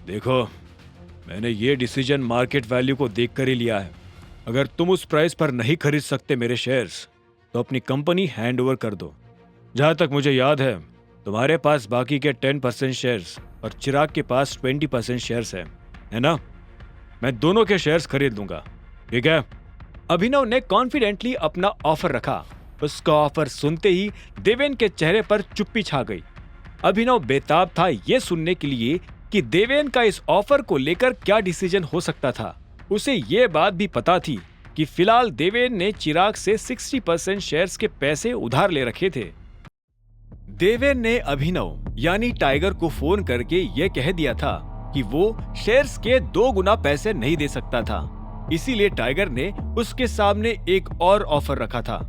देखो, मैंने ये डिसीजन मार्केट वैल्यू को देखकर ही लिया है। अगर तुम उस प्राइस पर नहीं खरीद सकते मेरे शेयर्स, तो अपनी कंपनी हैंड ओवर कर दो। जहां तक मुझे याद है, तुम्हारे पास बाकी के 10% शेयर्स और चिराग के पास 20% शेयर्स है ना? मैं दोनों के शेयर्स खरीद लूंगा, ठीक है? अभिनव ने कॉन्फिडेंटली अपना ऑफर रखा। उसका ऑफर सुनते ही देवेन के चेहरे पर चुप्पी छा गई। अभिनव बेताब था ये सुनने के लिए कि देवेन का इस ऑफर को लेकर क्या डिसीजन हो सकता था। उसे ये बात भी पता थी कि फिलहाल देवेन ने चिराग से 60% शेयर्स के पैसे उधार ले रखे थे। देवेन ने अभिनव यानी टाइगर को फोन करके यह कह दिया था कि वो शेयर्स के 2 गुना पैसे नहीं दे सकता था। इसीलिए टाइगर ने उसके सामने एक और ऑफर रखा था,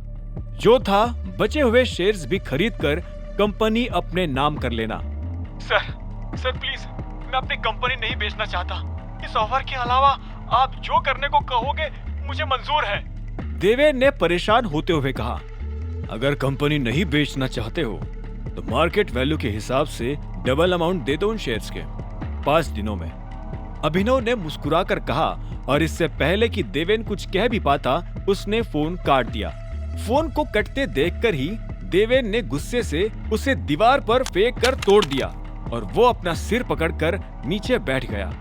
जो था बचे हुए शेयर्स भी खरीदकर कंपनी अपने नाम कर लेना। सर प्लीज, मैं अपनी कंपनी नहीं बेचना चाहता। इस ऑफर के अलावा आप जो करने को कहोगे मुझे मंजूर है। देवेन ने परेशान होते हुए कहा, अगर कंपनी नहीं बेचना चाहते हो तो मार्केट वैल्यू के हिसाब से डबल अमाउंट दे दो उन शेयर्स के 5 दिनों में। अभिनव ने मुस्कुराकर कहा और इससे पहले कि देवेन कुछ कह भी पाता, उसने फोन काट दिया। फोन को कटते देखकर ही देवेन ने गुस्से से उसे दीवार पर फेंक कर तोड़ दिया और वो अपना सिर पकड़कर नीचे बैठ गया।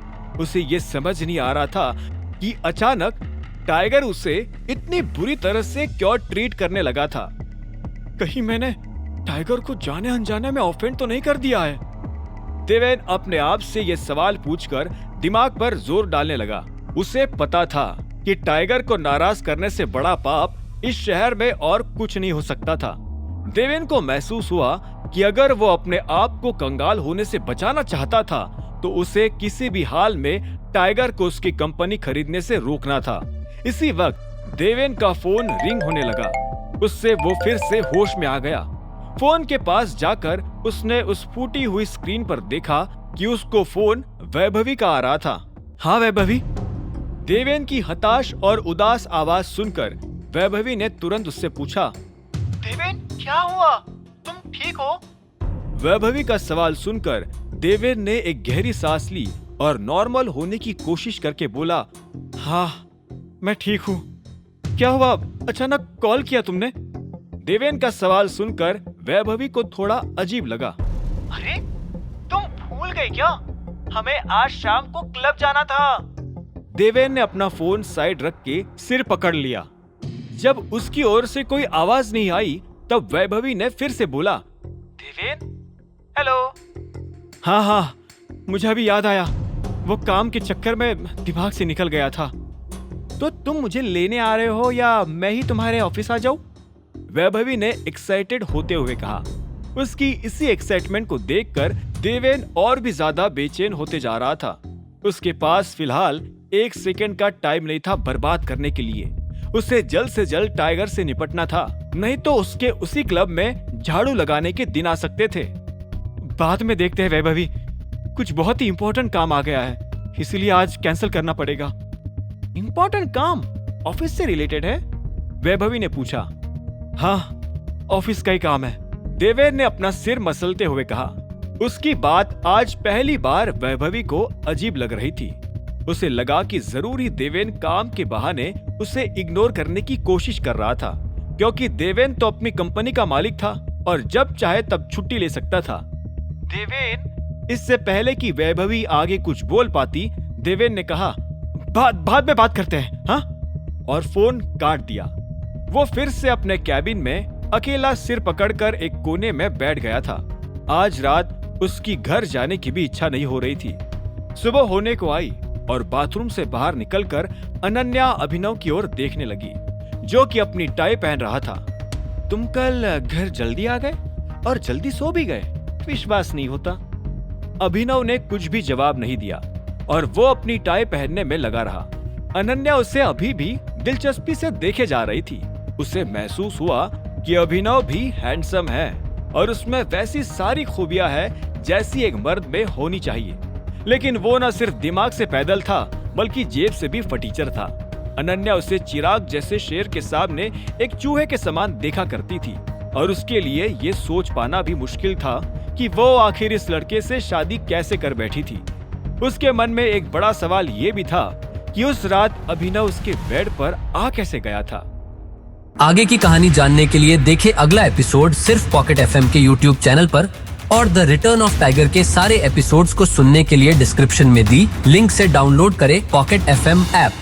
उसे ये समझ नहीं आ रहा था कि अचानक टाइगर उसे इतनी बुरी तरह से क्यों ट्रीट करने लगा था। कहीं मैंने टाइगर को जाने अनजाने में ऑफेंड तो नहीं कर दिया है? देवेन अपने आप से ये सवाल पूछकर दिमाग पर जोर डालने लगा। उसे पता था कि टाइगर को नाराज करने से बड़ा पाप इस शहर में और कुछ नहीं हो सकता था। देवेन को महसूस हुआ कि अगर वो अपने आप को कंगाल होने से बचाना चाहता था तो उसे किसी भी हाल में टाइगर को उसकी कंपनी खरीदने से रोकना था। इसी वक्त देवेन का फोन रिंग होने लगा। उससे वो फिर से होश में आ गया। फोन के पास जाकर उसने उस फूटी हुई स्क्रीन पर देखा कि उसको फोन वैभवी का आ रहा था। हाँ वैभवी। देवेन की हताश और उदास आवाज सुनकर वैभवी ने तुरंत उससे पूछा, देवेन क्या हुआ? तुम ठीक हो? वैभवी का सवाल सुनकर देवेन ने एक गहरी सांस ली और नॉर्मल होने की कोशिश करके बोला, हाँ मैं ठीक हूँ। क्या हुआ, अचानक कॉल किया तुमने? देवेन का सवाल सुनकर वैभवी को थोड़ा अजीब लगा। अरे तुम भूल गए क्या? हमें आज शाम को क्लब जाना था। देवेन ने अपना फोन साइड रख के सिर पकड़ लिया। जब उसकी ओर से कोई आवाज नहीं आई तब वैभवी ने फिर से बोला, देवेन, हेलो। हाँ, मुझे अभी याद आया। वो काम के चक्कर में दिमाग से निकल गया था। तो तुम मुझे लेने आ रहे हो या मैं ही तुम्हारे ऑफिस आ जाऊं? वैभवी ने एक्साइटेड होते हुए कहा। उसकी इसी एक्साइटमेंट को देखकर देवेन और भी ज्यादा बेचैन होते जा रहा था। उसके पास फिलहाल 1 सेकंड का टाइम नहीं था बर्बाद करने के लिए। उसे जल्द से जल्द टाइगर से निपटना था, नहीं तो उसके उसी क्लब में झाड़ू लगाने के दिन आ सकते थे। बाद में देखते हैं वैभवी, कुछ बहुत ही इंपॉर्टेंट काम आ गया है, इसलिए आज कैंसिल करना पड़ेगा। इंपॉर्टेंट काम ऑफिस से रिलेटेड है? वैभवी ने पूछा। हाँ, ऑफिस का ही काम है, देवेन ने अपना सिर मसलते हुए कहा। उसकी बात आज पहली बार वैभवी को अजीब लग रही थी। उसे लगा कि जरूर ही देवेन काम के बहाने उसे इग्नोर करने की कोशिश कर रहा था, क्योंकि देवेन तो अपनी कंपनी का मालिक था और जब चाहे तब छुट्टी ले सकता था। देवेन, इससे पहले कि वैभवी आगे कुछ बोल पाती, देवेन ने कहा, बाद में बात करते हैं, हाँ? और फोन काट दिया। वो फिर से अपने कैबिन में अकेला सिर पकड़कर एक कोने में बैठ गया था। आज रात उसकी घर जाने की भी इच्छा नहीं हो रही थी। सुबह होने को आई और बाथरूम से बाहर निकलकर अनन्या अभिनव की ओर देखने लगी, जो कि अपनी टाई पहन रहा था। तुम कल घर जल्दी आ गए और जल्दी सो भी गए, विश्वास नहीं होता। अभिनव ने कुछ भी जवाब नहीं दिया और वो अपनी टाई पहनने में लगा रहा। अनन्या उसे अभी भी दिलचस्पी से देखे जा रही थी। उसे महसूस हुआ कि अभिनव भी हैंडसम है और उसमें वैसी सारी खूबियां हैं जैसी एक मर्द में होनी चाहिए, लेकिन वो न सिर्फ दिमाग से पैदल था बल्कि जेब से भी फटीचर था। अनन्या उसे चिराग जैसे शेर के सामने एक चूहे के समान देखा करती थी और उसके लिए ये सोच पाना भी मुश्किल था कि वो आखिर इस लड़के से शादी कैसे कर बैठी थी। उसके मन में एक बड़ा सवाल ये भी था कि उस रात अभिनव उसके बेड पर आ कैसे गया था। आगे की कहानी जानने के लिए देखें अगला एपिसोड सिर्फ पॉकेट एफएम के यूट्यूब चैनल पर, और द रिटर्न ऑफ टाइगर के सारे एपिसोड्स को सुनने के लिए डिस्क्रिप्शन में दी लिंक से डाउनलोड करें पॉकेट एफएम ऐप।